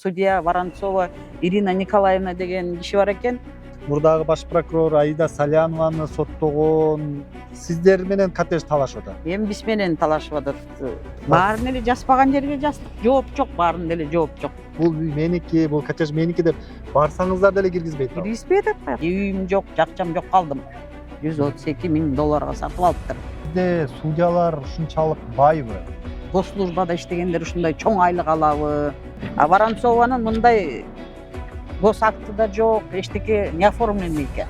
судья Воронцова Ирина Николаевна деген киши бар экен. Мурдагы баш прокурор Аида Салянованы соттогон сиздер менен кортеж талашып атат. Эми биз менен талашып атат. Баарын эле жазбаган жерге жаздык. Жооп жок, баарында эле жооп жок. Бул үй меники, бул кортеж меники деп барсаңыздар деле киргизбейт. Киргизбей атат. Үйүм жок, жакчам жок, калдым. $132.000 сатып алыптыр. Бизде судьялар ушунчалык байбы? Госслужбада иштегендер ушундай чоң айлык алабы? Воронцованын мындай гос акты да жок, эчтеке не оформленный экен.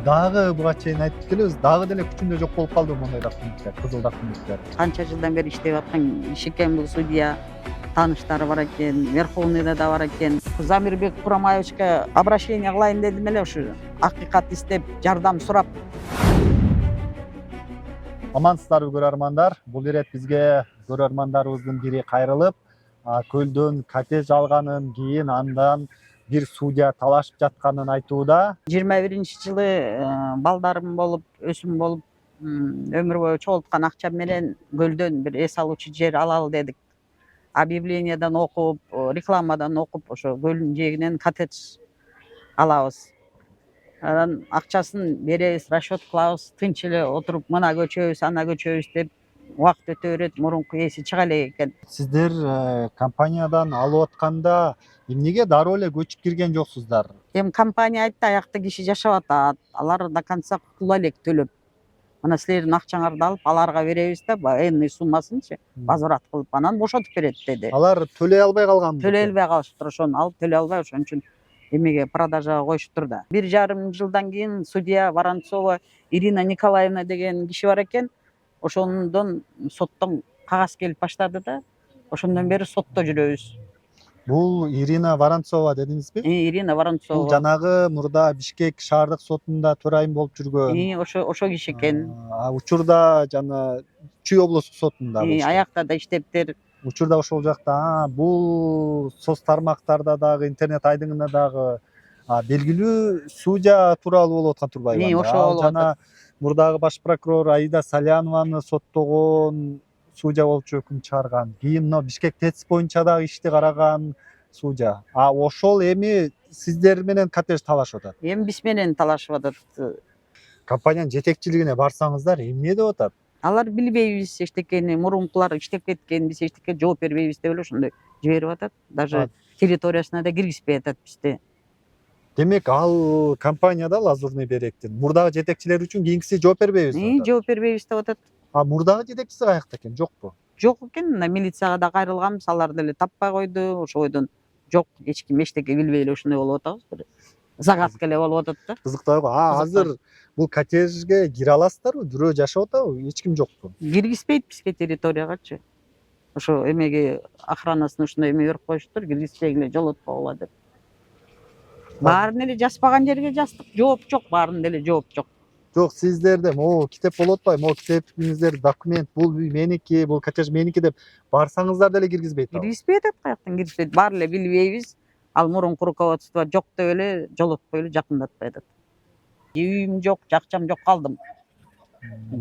Дагы буга чейин айтып келебиз, дагы деле күчүндө жок болуп калды мондай документтер, кызыл документтер. Канча жылдан бери иштеп аткан киши экен бул судья. Тааныштары бар экен, Верховныйда да бар экен. Замирбек Курамаевичке обращение кылайын дедим эле, ушу акыйкат издеп, жардам сурап. Амансыздарбы көрөрмандар? Бул ирет бизге көрөрмандарыбыздын бири кайрылып, көлдөн кортеж алганын, кийин андан бир судья талашып жатканын айтууда. 21-жылы балдарым болуп, өсүм болуп, өмүр бою чогулткан акчам менен көлдөн бир эс алуучу жер алалы дедик. Объявлениядан окуп, рекламадан окуп, ошо көлдүн жээгинен коттедж алабыз. Анан акчасын беребиз, расчет кылабыз, тынч эле отуруп мына көчөбүз, ана көчөбүз деп убакыт өтө берет, мурунку ээси чыга элек экен. Сиздер компаниядан алып атканда эмнеге дароо эле көчүп кирген жоксуздар? Эми компания айтты, аякта киши жашап атат, алар до конца кутула элек төлөп. Мына силердин акчаңарды алып аларга беребиз да, энный суммасынчы возврат кылып, анан бошотуп берет деди. Алар төлөй албай калганбы? Төлөй албай калышыптыр, ошону алып төлөй албай, ошон үчүн эмеге продажага коюшуптур да. 1,5 жылдан кийин судья Воронцова Ирина Николаевна деген киши бар экен. Ошондон соттон кагаз келип баштады да, ошондон бери сотто жүрөбүз. Бул Ирина Воронцова дедиңизби? Ирина Воронцова. Бул жанагы мурда Бишкек шаардык сотунда төрайым болуп жүргөн. Ошо киши экен. Учурда жана Чүй облустук сотунда. Аякта да иштептир. Учурда ошол жакта. Бул соц тармактарда дагы, интернет айдыңында дагы белгилүү судья тууралуу болуп аткан турбайбы? Ошол жана мурдагы баш прокурор Аида Салянованы соттогон судья болчу өкүм чыгарган. Кийин мына Бишкек ТЭЦ боюнча дагы ишти караган судья. Ошол эми сиздер менен кортеж талашып атат. Эми биз менен талашып атат. Компаниянын жетекчилигине барсаңыздар эмне деп атат? Алар билбейбиз эчтекени, мурункулар иштеп кеткен, биз эчтеке жооп бербейбиз деп эле ошондой жиберип атат. Даже территориясына да киргизбей атат бизди. Демек ал компанияда Лазурный беректин мурдагы жетекчилер үчүн кийинкиси жооп бербейбиз деп атат. Жооп бербейбиз деп атат. Мурдагы жетекчиси каякта экен, жокпу? Жок экен, мына милицияга да кайрылганбыз, алар деле таппай койду. Ошойдон жок, эч ким эчтеке билбей эле ушундай болуп атабыз. Бир загадка эле болуп атат да. Кызыктуу го. Азыр бул коттеджге кире аласыздарбы? Бирөө жашап атабы? Эч ким жокпу? Киргизбейт бизге территориягачы. Ошо эмеге охранасын ушундай эме берип коюшуптур, киргизбегиле жолотпогула деп. Баарын эле жазбаган жерге жаздык. Жооп жок, баарында эле жооп жок. Жок, сиздерде могу китеп болуп атпайбы? Могу китебиңиздер документ, бул үй меники, бул коттеж меники деп барсаңыздар деле киргизбейт атабы? Киргизбей атат, каяктан киргизбейт. Баары эле билбейбиз. Ал мурунку руководство жок деп эле жолотпой эле жакындатпай атат. Үйүм жок, жакчам жок, калдым.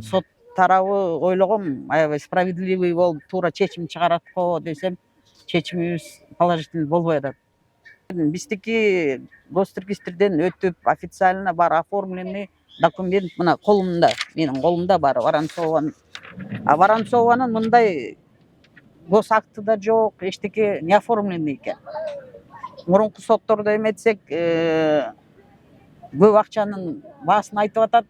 Сот тарабы ойлогом, аябай справедливый болуп, туура чечим чыгарат го десем, чечимибиз положительный болбой атат. Биздики госрегистрден өтүп, официально бар оформленный документ мына колумда, менин колумда бар Воронцованын. Воронцованын мындай гос акты да жок, эчтеке не оформленный экен. Мурунку соттордо эметсек, көп акчанын баасын айтып атат.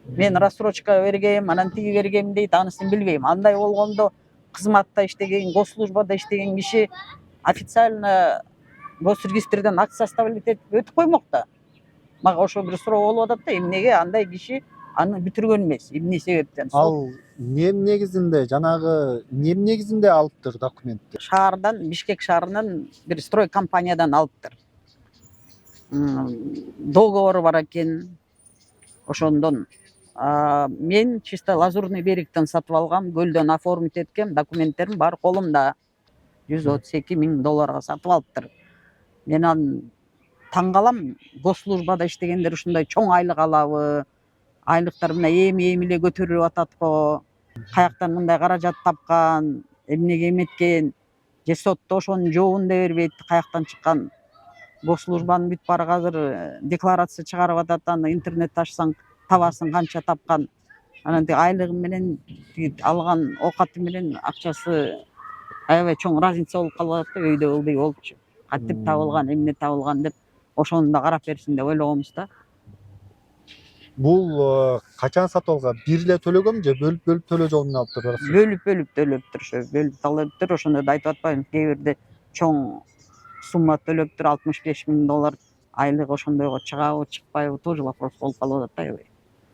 Мен рассрочка бергем, анан тиги бергем дейт, анысын билбейм. Андай болгондо кызматта иштеген, госслужбада иштеген киши официально госрегистрден акт составлять этип өтүп коймок да. Мага ошо бир суроо болуп атат да, эмнеге андай киши аны бүтүргөн эмес, эмне себептен? Ал эмне негизинде, жанагы эмне негизинде алыптыр документти? Шаардан, Бишкек шаарынан бир строй компаниядан алыптыр. Договору бар экен. Ошондон мен чисто Лазурный берегтен сатып алгам, көлдөн оформить эткем, документтерим бар колумда. $132.000 сатып алыптыр. Мен аны таң калам, госслужбада иштегендер ушундай чоң айлык алабы? Айлыктар мына эми эле көтөрүлүп атат го? Каяктан мындай каражат тапкан? Эмнеге эметкен? же сотто ошонун жообун да бербейт, каяктан чыккан госслужбанын бүт баары азыр декларация чыгарып атат, аны интернетте ачсаң табасың канча тапкан. Анан тиги айлыгы менен тиги алган оокаты менен акчасы аябай чоң разница болуп калып атат да, өйдө ылдый болупчу. Кантип табылган, эмне табылган деп ошону да карап берсин деп ойлогонбуз да. Бул качан сатып алган? Бир эле төлөгөнбү же бөлүп төлөө жолун алып турасыз? Бөлүп төлөптүр, ошо бөлүп төлөптүр, ошондо да айтып атпаймынбы, кээ бирде чоң сумма төлөптүр, $65.000 айлык ошондойго чыгабы, чыкпайбы, тоже вопрос болуп калып атат да аябай.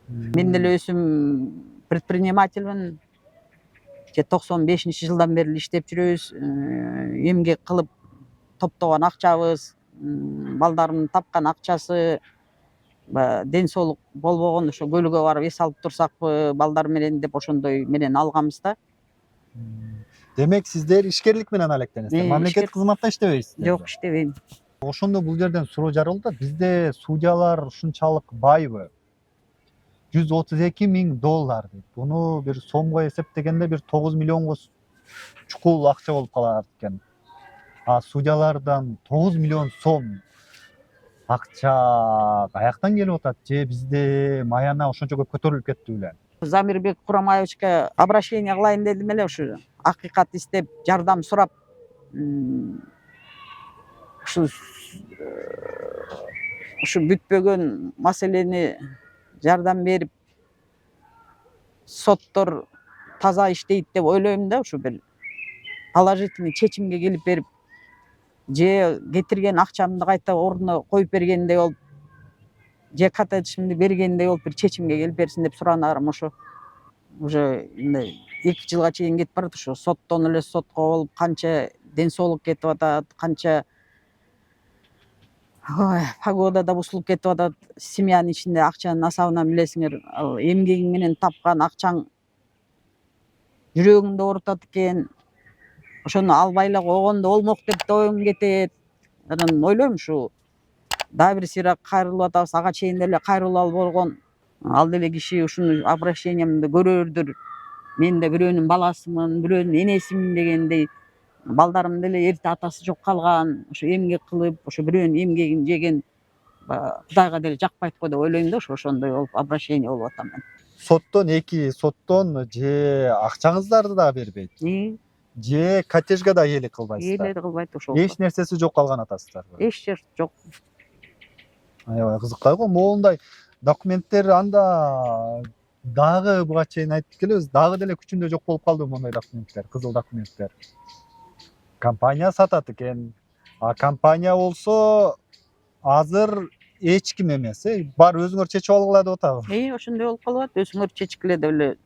Мен деле өзүм предпринимательмин. 95-жылдан бери иштеп жүрөбүз. Эмгек кылып топтогон акчабыз, балдарымдын тапкан акчасы, ден соолук болбогондо ошо көлгө барып эс алып турсакпы балдар менен деп ошондой менен алганбыз да. Демек сиздер ишкерлик менен алектенесиздер. Мамлекеттик кызматта иштебейсиздер? Жок, иштебейм. Ошондо бул жерден суроо жаралды. Бизде судьялар ушунчалык байбы? $132.000 дейт. Буну бир сомго эсептегенде бир 9 миллионго чукул акча болуп калат экен. А судьялардан 9 миллион сом акча каяктан келип атат? Же бизде маяна ошончо көп көтөрүлүп кетти беле? Замирбек Курамаевичке обращение кылайын дедим эле, ушу акыйкат издеп, жардам сурап, ушу бүтпөгөн маселени жардам берип, соттор таза иштейт деп ойлойм да, ушу бир положительный чечимге келип берип, же кетирген акчамды кайта ордуна коюп бергендей болуп, же коттеджимди бергендей болуп бир чечимге келип берсин деп суранарым ошо. Уже 2 жылга чейин кетип барат, ошо соттон эле сотко болуп, канча ден соолук кетип атат, канча погода да бузулуп кетип атат. Семьянын ичинде акчанын асабынан билесиңер, ал эмгегиң менен тапкан акчаң жүрөгүңдү оорутат экен. Ошону албай эле койгондо болмок деп да оюң кетет. Анан ойлойм, ушу дагы бир сыйра кайрылып атабыз, ага чейин деле кайрылалы болгон. Ал деле киши ушуну обращениемди көрөрдүр. Мен да бирөөнүн баласымын, бирөөнүн энесимин дегендей. Балдарым деле эрте атасы жок калган, ошо эмгек кылып, ошо бирөөнүн эмгегин жеген, Кудайга деле жакпайт го деп ойлойм да, ошондой болуп обращение болуп атам мен. Соттон же акчаңыздарды да бербейт, же коттеджге да ээлик кылбайсыздар? Ээлик кылбайт ошол. Эч нерсеси жок калган атасыздарбы? Эч жер жок. Аябай кызыккай го. Моундай документтер анда дагы буга чейин айтып келебиз, дагы деле күчүндө жок болуп калды мондай документтер, кызыл документтер. Компания сатат экен. А компания болсо азыр эч ким эмес, бар өзүңөр чечип алгыла деп атабы? Ошондой болуп калып атат. Өзүңөр чечкиле деп эле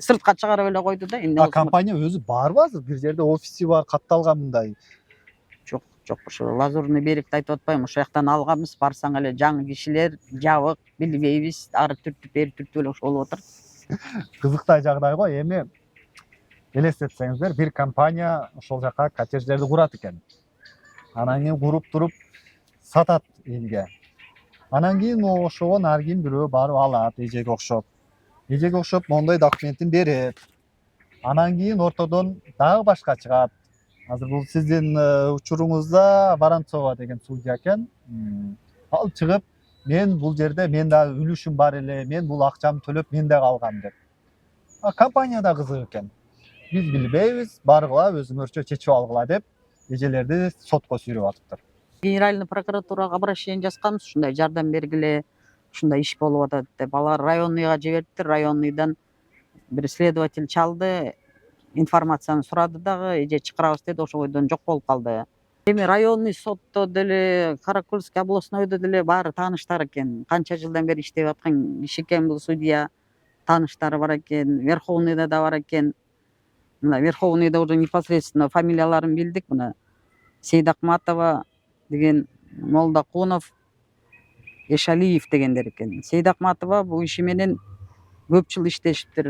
сыртка чыгарып эле койду да. Эмне А болсо. компания өзү барбы азыр? Бир жерде офиси бар, катталган мындай? Жок, ошо Лазурный берегти айтып атпаймынбы, ошол жактан алганбыз. Барсаң эле жаңы кишилер, жабык, билбейбиз, ары түртүп, бери түртүп эле ошол болуп атат. Кызыктай жагдай го. Эми элестетсеңиздер, бир компания ошол жака коттедждерди курат экен. Анан кийин куруп туруп сатат элге. Анан кийин ошого ар ким бирөө барып алат, эжеге окшоп. Эжеге окшоп моундай документин берет. Анан кийин ортодон дагы башка чыгат. Азыр бул сиздин учуруңузда Воронцова деген судья экен. Ал чыгып, мен бул жерде мен дагы үлүшүм бар эле, мен бул акчамды төлөп мен дагы алгам деп. Компания да кызык экен. Биз билбейбиз, баргыла, өзүңөрчө чечип алгыла деп эжелерди сотко сүйрөп атыптыр. Генеральный прокуратурага обращение жазганбыз, ушундай жардам бергиле, ушундай иш болуп атат деп. Алар районныйга жибердиптир, районныйдан бир следователь чалды, информацияны сурады дагы, эже чакырабыз деди, ошол бойдон жок болуп калды. Эми районный сотто деле, Каракульский областнойдо деле баары тааныштар экен. Канча жылдан бери иштеп аткан киши экен бул судья, тааныштары бар экен, Верховныйда да бар экен. Мына Верховныйда уже непосредственно фамилияларын билдик. Мына Сейдакматова деген, Молдакунов, Эшалиев дегендер экен. Сейдакматова бул иши менен көп жыл иштешиптир.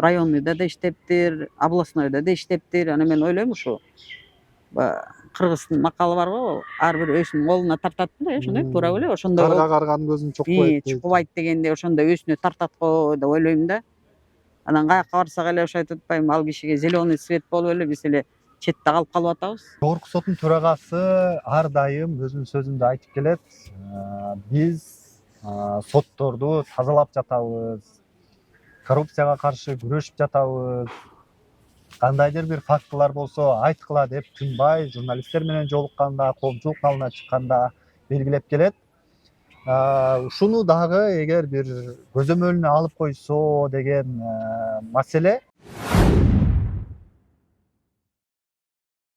Районныйда да иштептир, областнойдо да иштептир. Аны мен ойлойм, ушу кыргыздын макалы бар го, ар бир өзүнүн колуна тартат да, ошондой туура беле, ошондой. Карга карганын көзүн чукпайт. Чукпайт дегендей, ошондой өзүнө тартат го деп ойлойм да. Анан каяка барсак эле ошо айтып атпаймынбы, ал кишиге зеленый свет болуп эле биз эле четте калып атабыз. Жогорку соттун төрагасы ар дайым өзүнүн сөзүндө айтып келет. Биз сотторду тазалап жатабыз, коррупцияга каршы күрөшүп жатабыз. Кандайдыр бир фактылар болсо айткыла деп тынбай журналисттер менен жолукканда, коомчулук алдына чыкканда белгилеп келет. Ушуну дагы эгер бир көзөмөлүнө алып койсо деген маселе